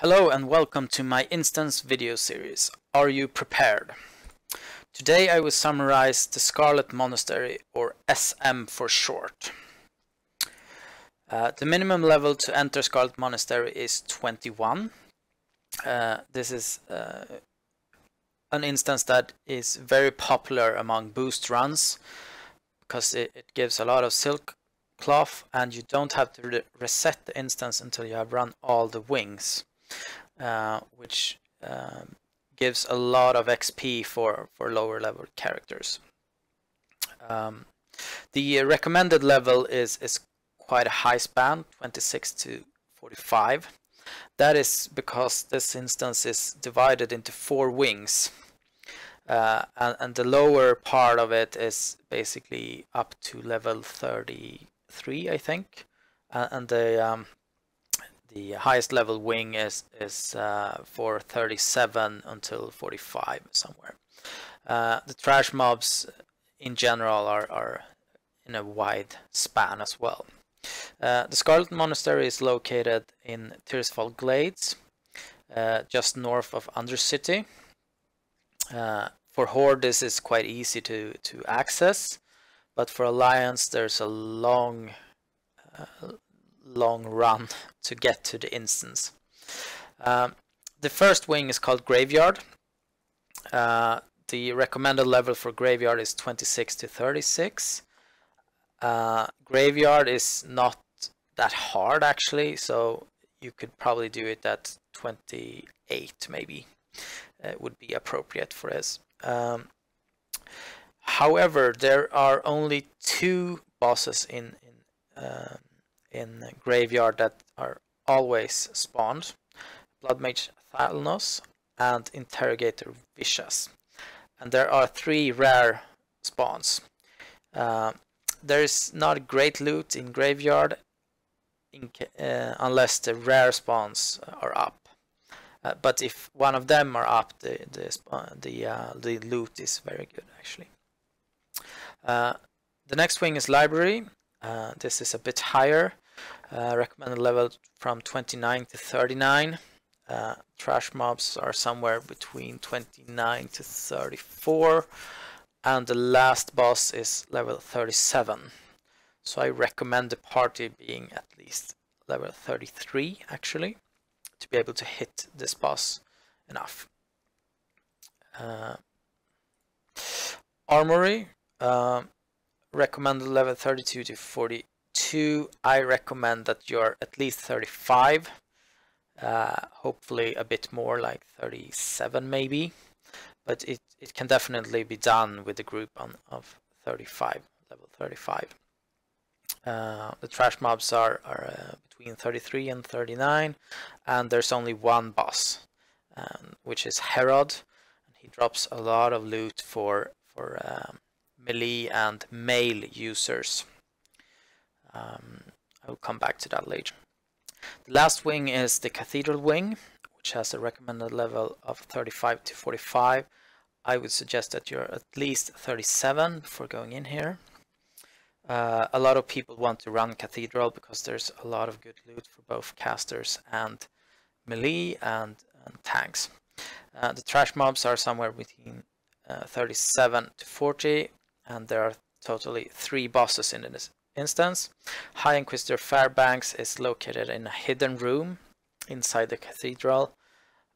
Hello and welcome to my instance video series. Are you prepared? Today I will summarize the Scarlet Monastery, or SM for short. The minimum level to enter Scarlet Monastery is 21. This is an instance that is very popular among boost runs because it gives a lot of silk cloth and you don't have to reset the instance until you have run all the wings. Which gives a lot of XP for lower level characters. The recommended level is quite a high span, 26 to 45. That is because this instance is divided into 4 wings, and the lower part of it is basically up to level 33, I think, and the highest level wing is for 37 until 45 somewhere. The trash mobs in general are in a wide span as well. The Scarlet Monastery is located in Tirisfal Glades, just north of Undercity. For Horde this is quite easy to access, but for Alliance there's a long run to get to the instance. The first wing is called Graveyard. The recommended level for Graveyard is 26 to 36. Graveyard is not that hard actually, so you could probably do it at 28 maybe. It would be appropriate for this. However, there are only 2 bosses in Graveyard that are always spawned: Bloodmage Thalnos and Interrogator Vicious, and there are 3 rare spawns. There is not great loot in Graveyard unless the rare spawns are up, but if one of them are up, the loot is very good actually. The next wing is Library. This is a bit higher, recommended level from 29 to 39. Trash mobs are somewhere between 29 to 34, and the last boss is level 37. So I recommend the party being at least level 33 actually to be able to hit this boss enough. Armory, recommended level 32 to 42. I recommend that you're at least 35, hopefully a bit more, like 37 maybe, but it can definitely be done with a group of 35, level 35. The trash mobs are between 33 and 39, and there's only one boss, which is Herod, and he drops a lot of loot for melee and male users. I will come back to that later. The last wing is the Cathedral wing, which has a recommended level of 35 to 45. I would suggest that you're at least 37 before going in here. A lot of people want to run Cathedral because there's a lot of good loot for both casters and melee and tanks. The trash mobs are somewhere between 37 to 40, and there are totally 3 bosses in this instance. High Inquisitor Fairbanks is located in a hidden room inside the cathedral,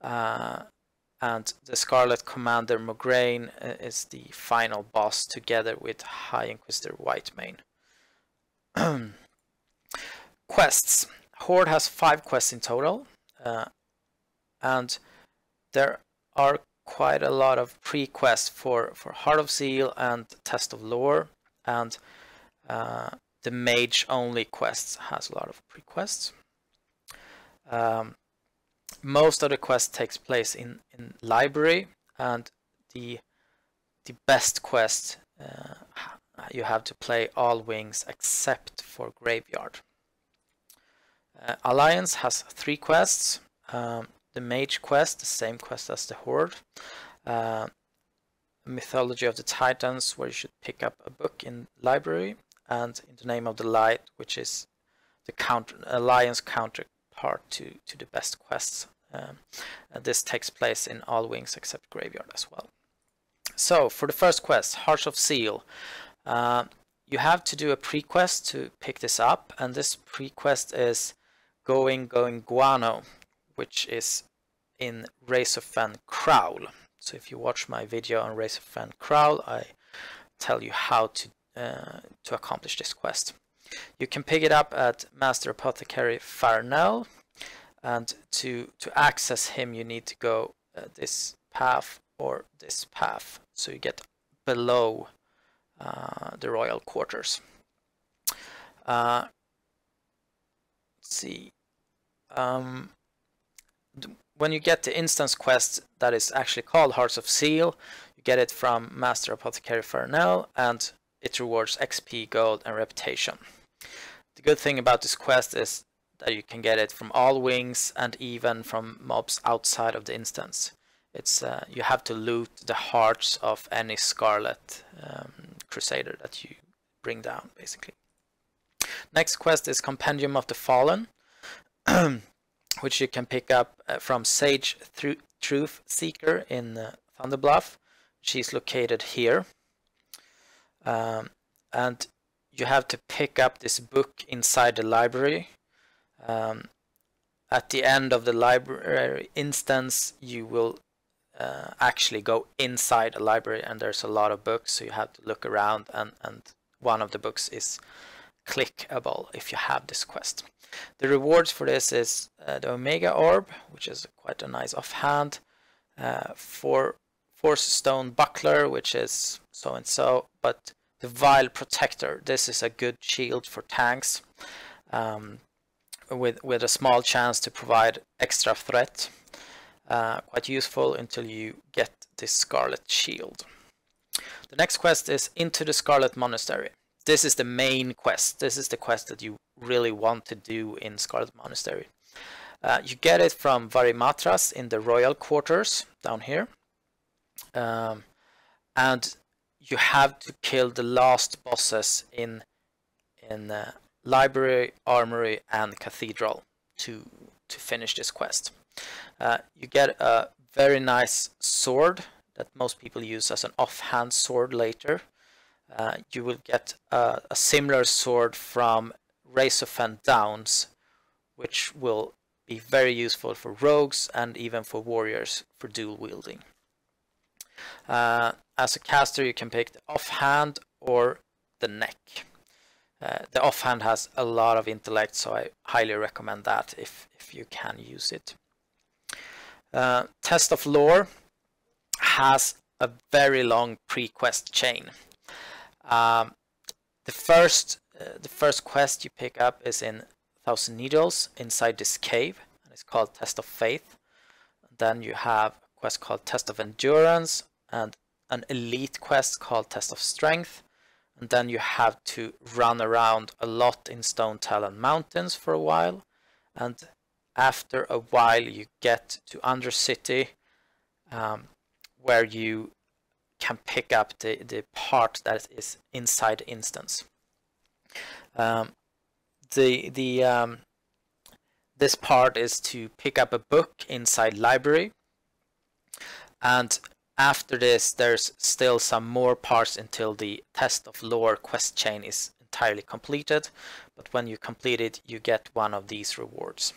and the Scarlet Commander Mograine is the final boss together with High Inquisitor Whitemane. Quests. Horde has 5 quests in total, and there are quite a lot of pre-quests for Heart of Zeal and Test of Lore, and the mage only quests has a lot of pre-quests. Most of the quests takes place in Library, and the best quest you have to play all wings except for Graveyard. Alliance has 3 quests. The Mage quest, the same quest as the Horde. Mythology of the Titans, where you should pick up a book in Library, and In the Name of the Light, which is the Alliance counterpart to the best quests This takes place in all wings except graveyard as well. So for the first quest, Hearts of Seal, you have to do a pre-quest to pick this up, and this pre-quest is Going Guano, which is in Razorfen Kraul. So if you watch my video on Razorfen Kraul, I tell you how to accomplish this quest. You can pick it up at Master Apothecary Farnell, and to access him you need to go this path or this path, so you get below the royal quarters. Let's see. When you get the instance quest that is actually called Hearts of Seal, you get it from Master Apothecary Farnell, and it rewards XP, gold, and reputation. The good thing about this quest is that you can get it from all wings and even from mobs outside of the instance. It's you have to loot the hearts of any Scarlet Crusader that you bring down, basically. Next quest is Compendium of the Fallen, which you can pick up from Sage Truth Seeker in Thunderbluff. She's located here. And you have to pick up this book inside the library. At the end of the library instance, you will actually go inside a library, and there's a lot of books, so you have to look around, and one of the books is clickable if you have this quest. The rewards for this is the Omega Orb, which is quite a nice offhand, Force Stone Buckler, which is so and so, but the Vile Protector, this is a good shield for tanks, with a small chance to provide extra threat. Quite useful until you get this Scarlet Shield. The next quest is Into the Scarlet Monastery. This is the main quest. This is the quest that you really want to do in Scarlet Monastery. You get it from Varimatras in the royal quarters down here. And you have to kill the last bosses in library, armory, and cathedral to finish this quest. You get a very nice sword that most people use as an offhand sword later. You will get a similar sword from Razorfen Downs, which will be very useful for rogues and even for warriors for dual wielding. As a caster, you can pick the offhand or the neck. The offhand has a lot of intellect, so I highly recommend that if you can use it. Test of Lore has a very long pre-quest chain. The first quest you pick up is in Thousand Needles inside this cave, and it's called Test of Faith. Then you have a quest called Test of Endurance and an elite quest called Test of Strength. And then you have to run around a lot in Stone Talon Mountains for a while, and after a while you get to Undercity, where you can pick up the part that is inside the instance. This part is to pick up a book inside library, and after this there's still some more parts until the Test of Lore quest chain is entirely completed, but when you complete it you get one of these rewards.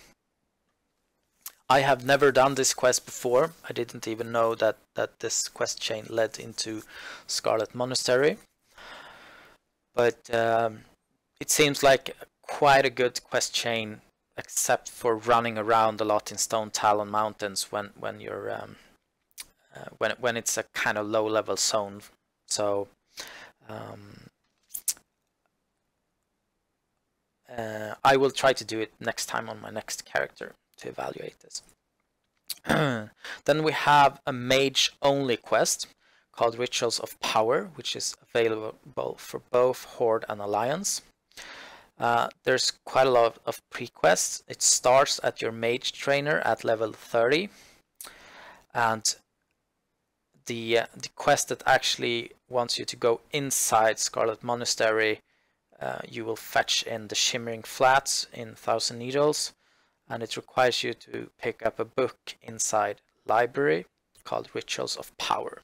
I have never done this quest before. I didn't even know that this quest chain led into Scarlet Monastery, but it seems like quite a good quest chain, except for running around a lot in Stone Talon Mountains when you're when it's a kind of low level zone. So I will try to do it next time on my next character to evaluate this. Then we have a mage only quest called Rituals of Power, which is available for both Horde and Alliance. There's quite a lot of pre-quests. It starts at your mage trainer at level 30, and the quest that actually wants you to go inside Scarlet Monastery, you will fetch in the Shimmering Flats in Thousand Needles, and it requires you to pick up a book inside library called Rituals of Power.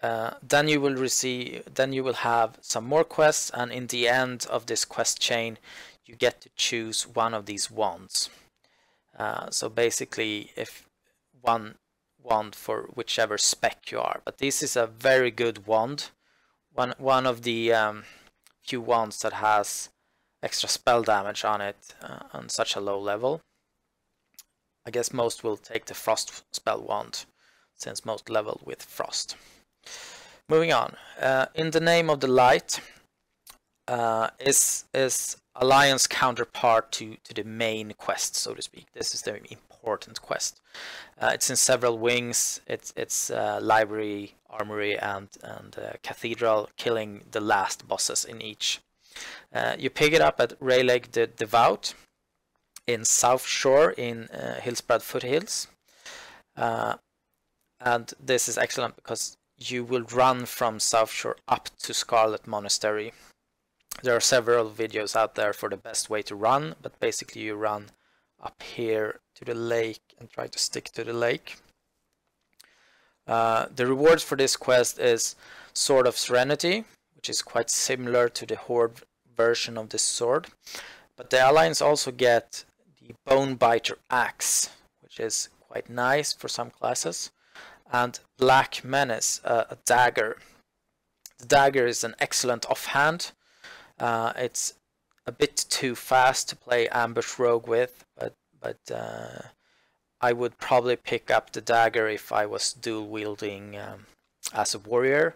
Then you will have some more quests, and in the end of this quest chain you get to choose one of these wands. So basically, if one wand for whichever spec you are, but this is a very good wand, one of the few wands that has extra spell damage on it on such a low level. I guess most will take the frost spell wand, since most level with frost. Moving on, In the Name of the Light is Alliance counterpart to the main quest, so to speak. This is the important quest. It's in several wings. It's library, armory, and cathedral, killing the last bosses in each. You pick it up at Rayleigh the Devout in South Shore in Hillsbrad Foothills. And this is excellent because you will run from South Shore up to Scarlet Monastery. There are several videos out there for the best way to run, but basically you run up here to the lake and try to stick to the lake. The rewards for this quest is Sword of Serenity, which is quite similar to the Horde version of this sword. But the Alliance also get the Bonebiter Axe, which is quite nice for some classes, and Black Menace, a dagger. The dagger is an excellent offhand. It's a bit too fast to play ambush rogue with, but I would probably pick up the dagger if I was dual wielding as a warrior,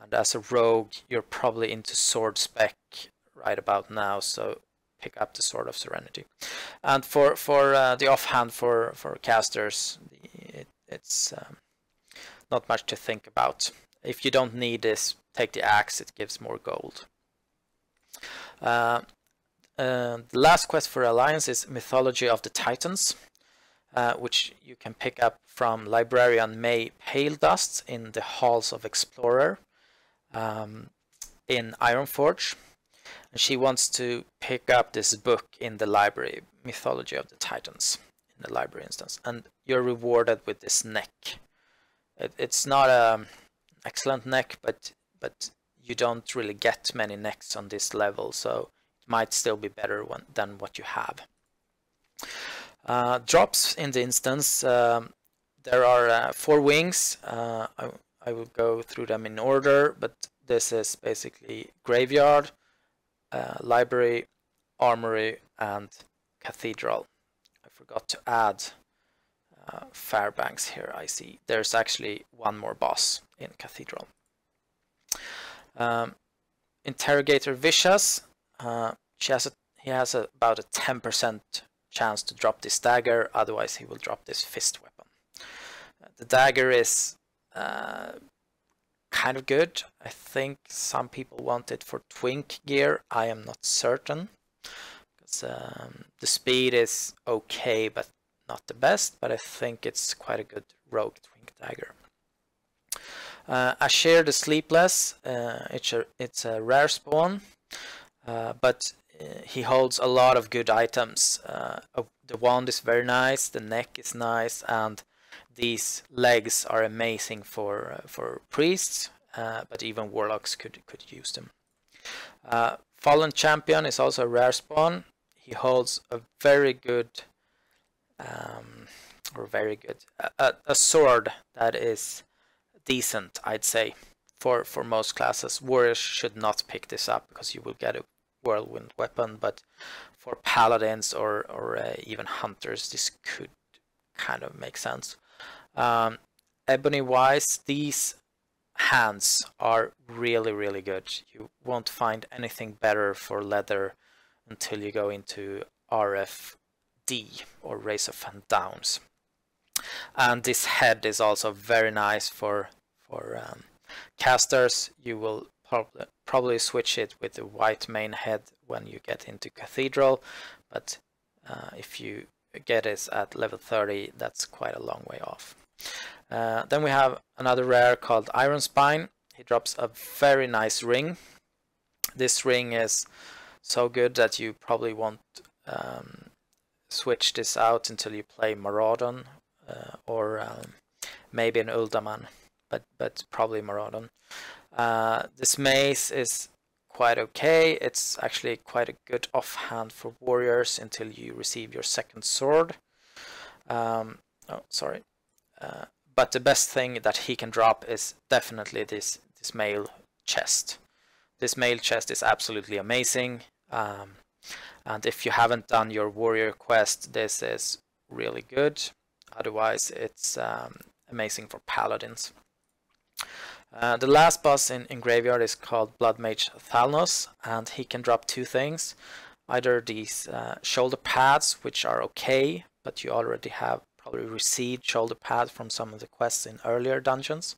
and as a rogue you're probably into sword spec right about now, so pick up the Sword of Serenity. And for the offhand for casters, it's not much to think about. If you don't need this, take the axe, it gives more gold. The last quest for Alliance is Mythology of the Titans, which you can pick up from Librarian May Paledust in the Halls of Explorer in Ironforge. And she wants to pick up this book in the library, Mythology of the Titans, in the library instance, and you're rewarded with this neck. It's not an excellent neck, but you don't really get many necks on this level, so it might still be better than what you have. Drops in the instance, there are 4 wings. I will go through them in order, but this is basically Graveyard, Library, Armory, and Cathedral. I forgot to add Fairbanks here. I see there's actually one more boss in Cathedral. Interrogator Vicious, he has about a 10% chance to drop this dagger, otherwise he will drop this fist weapon. The dagger is kind of good. I think some people want it for twink gear. I am not certain, because the speed is okay but not the best, but I think it's quite a good rogue twink dagger. Ashir the Sleepless, it's a rare spawn, but he holds a lot of good items. The wand is very nice, the neck is nice, and these legs are amazing for priests, but even warlocks could use them. Fallen Champion is also a rare spawn. He holds a very good, a sword that is decent, I'd say, for most classes. Warriors should not pick this up because you will get a whirlwind weapon, but for paladins or even hunters, this could kind of make sense. Ebony wise, these hands are really good. You won't find anything better for leather until you go into RFD or Race of Van Downs. And this head is also very nice for casters. You will probably switch it with the white main head when you get into Cathedral, but if you get it at level 30, that's quite a long way off. Then we have another rare called Iron Spine. He drops a very nice ring. This ring is so good that you probably won't switch this out until you play Maraudon or maybe an Uldaman, but probably Maraudon. This mace is quite okay. It's actually quite a good offhand for warriors until you receive your second sword. Oh, sorry. But the best thing that he can drop is definitely this mail chest. This mail chest is absolutely amazing. And if you haven't done your warrior quest, this is really good. Otherwise, it's amazing for paladins. The last boss in Graveyard is called Blood Mage Thalnos, and he can drop two things. Either these shoulder pads, which are okay, but you already have probably received shoulder pads from some of the quests in earlier dungeons,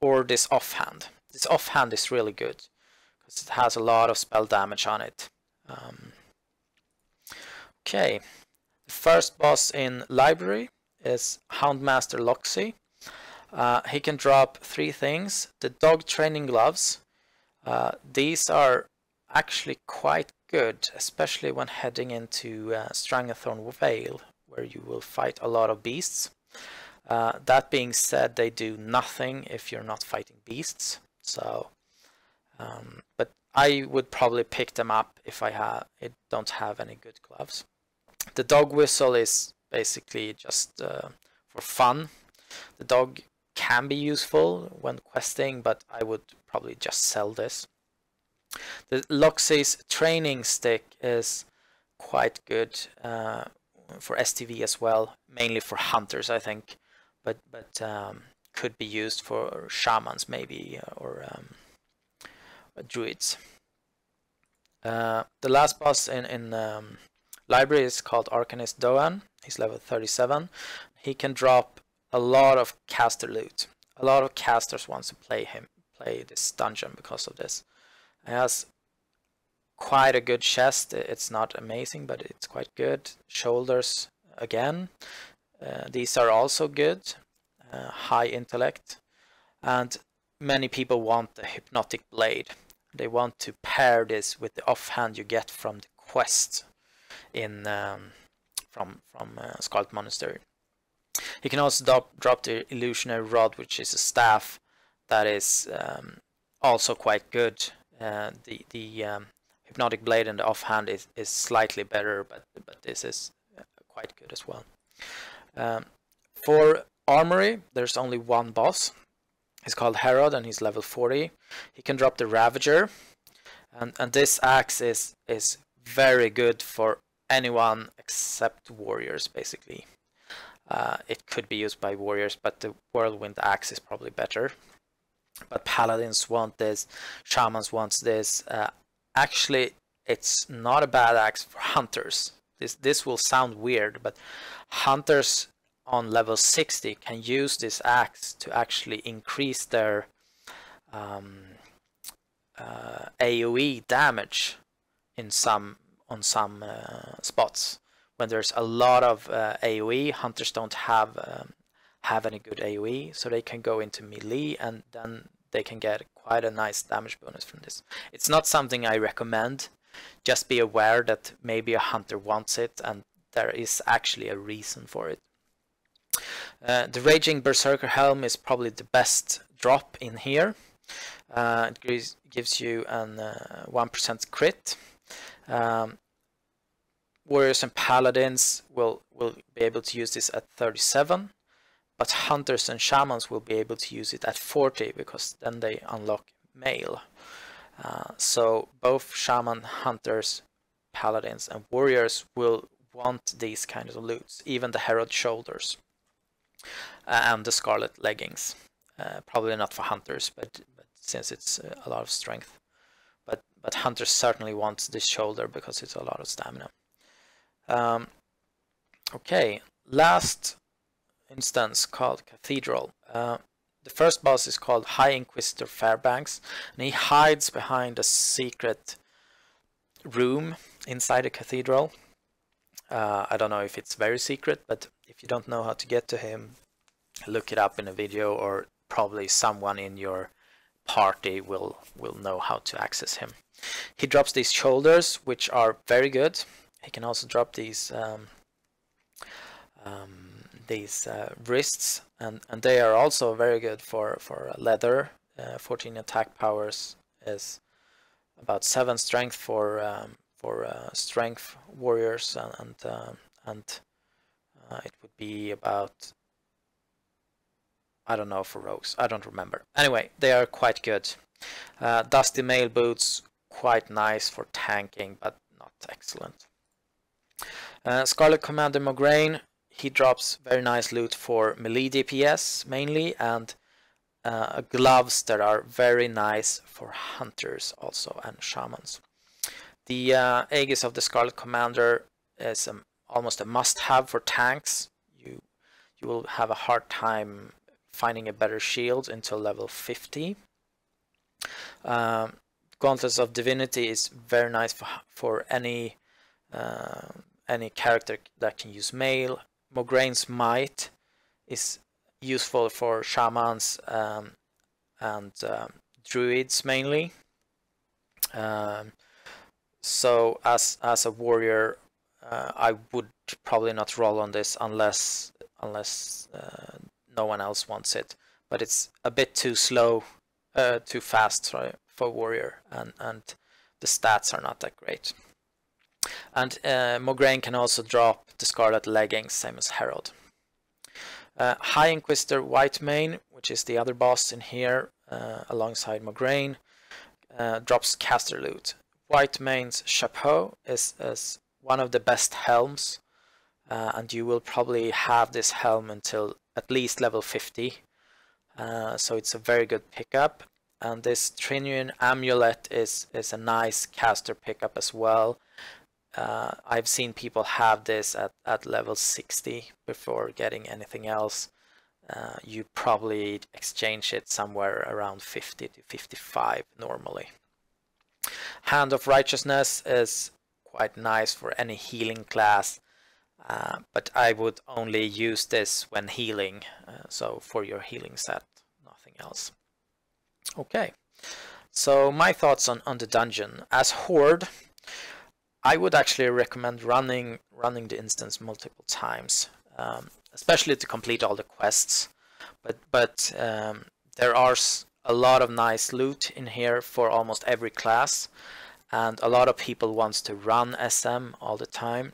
or this offhand. This offhand is really good, because it has a lot of spell damage on it. Okay, the first boss in Library is Houndmaster Loxy. He can drop three things. The dog training gloves. These are actually quite good, especially when heading into Strangathorn Vale, where you will fight a lot of beasts. That being said, they do nothing if you're not fighting beasts. So, but I would probably pick them up if I don't have any good gloves. The dog whistle is basically just for fun. The dog can be useful when questing, but I would probably just sell this. The Loxy's training stick is quite good for STV as well, mainly for hunters, I think, but could be used for shamans maybe, or druids. The last boss in Library is called Arcanist Doan. He's level 37. He can drop a lot of caster loot. A lot of casters want to play this dungeon because of this. He has quite a good chest. It's not amazing, but it's quite good. Shoulders again. These are also good. High intellect. And many people want the Hypnotic Blade. They want to pair this with the offhand you get from the quest in from Scarlet Monastery. He can also drop the Illusionary Rod, which is a staff that is also quite good. The Hypnotic Blade and the offhand is slightly better, but this is quite good as well. For Armory, there's only one boss. He's called Herod, and he's level 40. He can drop the Ravager, and this axe is very good for anyone except warriors, basically. It could be used by warriors, but the Whirlwind axe is probably better. But paladins want this, shamans want this. Actually, it's not a bad axe for hunters. This will sound weird, but hunters on level 60 can use this axe to actually increase their AoE damage on some spots. When there's a lot of AoE, hunters don't have any good AoE, so they can go into melee, and then they can get quite a nice damage bonus from this. It's not something I recommend. Just be aware that maybe a hunter wants it, and there is actually a reason for it. The Raging Berserker Helm is probably the best drop in here. It gives you an 1% crit. Warriors and paladins will be able to use this at 37, but hunters and shamans will be able to use it at 40, because then they unlock mail. So both shaman, hunters, paladins, and warriors will want these kinds of loots, even the Herod shoulders and the scarlet leggings. Probably not for hunters, but since it's a lot of strength. But hunters certainly want this shoulder because it's a lot of stamina. Okay, last instance called Cathedral. The first boss is called High Inquisitor Fairbanks, and he hides behind a secret room inside the cathedral. I don't know if it's very secret, but if you don't know how to get to him, look it up in a video, or probably someone in your party will know how to access him. He drops these shoulders, which are very good. He can also drop these wrists, and they are also very good for leather. 14 attack powers is about 7 strength for strength warriors, and it would be about, I don't know, for rogues, I don't remember. Anyway, they are quite good. Dusty mail boots, quite nice for tanking, but not excellent. Scarlet Commander Mograine, he drops very nice loot for melee DPS mainly, and gloves that are very nice for hunters also, and shamans. The Aegis of the Scarlet Commander is almost a must-have for tanks. You will have a hard time finding a better shield until level 50. Gauntlets of Divinity is very nice for any character that can use mail. Mograine's Might is useful for shamans and druids mainly. So as a warrior, I would probably not roll on this unless no one else wants it. But it's a bit too slow, too fast for warrior, and the stats are not that great. And Mograine can also drop the Scarlet Leggings, same as Herald. High Inquisitor Whitemane, which is the other boss in here, alongside Mograine, drops caster loot. Whitemane's Chapeau is one of the best helms, and you will probably have this helm until at least level 50, so it's a very good pickup. And this Trinuan Amulet is a nice caster pickup as well. I've seen people have this at level 60 before getting anything else. You probably exchange it somewhere around 50 to 55 normally. Hand of Righteousness is quite nice for any healing class, but I would only use this when healing, so for your healing set, nothing else. Okay, so my thoughts on the dungeon. As Horde, I would actually recommend running the instance multiple times, especially to complete all the quests. But there are a lot of nice loot in here for almost every class, and a lot of people wants to run SM all the time,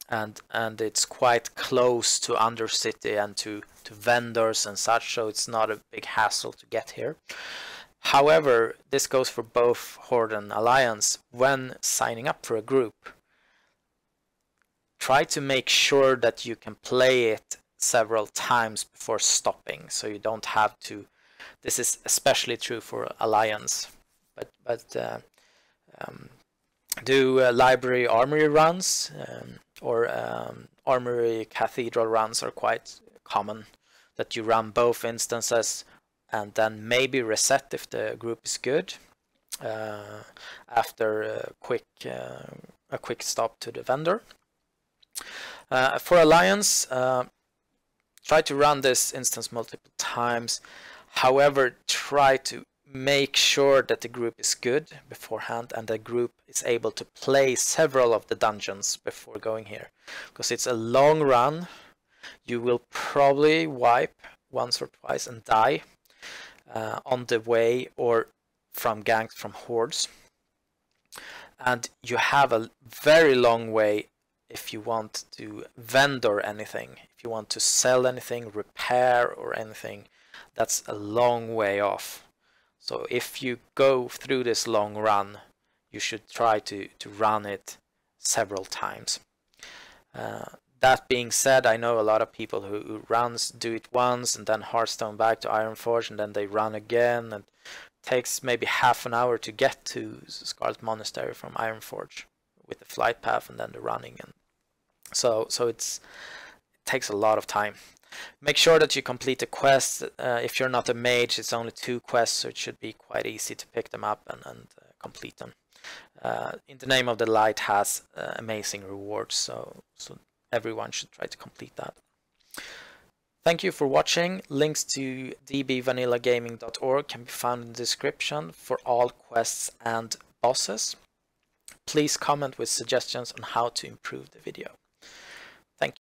and it's quite close to Undercity and to vendors and such, so it's not a big hassle to get here. However, this goes for both Horde and Alliance. When signing up for a group, try to make sure that you can play it several times before stopping, so you don't have to. This is especially true for Alliance, but do library armory runs, or armory cathedral runs are quite common, that you run both instances and then maybe reset if the group is good after a quick stop to the vendor. For Alliance, try to run this instance multiple times. However, try to make sure that the group is good beforehand and the group is able to play several of the dungeons before going here, because it's a long run. You will probably wipe once or twice and die on the way or from ganks from hordes, and you have a very long way if you want to vendor anything, if you want to sell anything, repair or anything. That's a long way off. So if you go through this long run, you should try to run it several times. That being said, I know a lot of people who do it once and then Hearthstone back to Ironforge, and then they run again, and it takes maybe half an hour to get to Scarlet Monastery from Ironforge with the flight path and then the running, and so it takes a lot of time. Make sure that you complete the quests. If you're not a mage, it's only 2 quests, so it should be quite easy to pick them up and complete them. In the Name of the Light has amazing rewards, so everyone should try to complete that. Thank you for watching. Links to dbvanillagaming.org can be found in the description for all quests and bosses. Please comment with suggestions on how to improve the video. Thank you.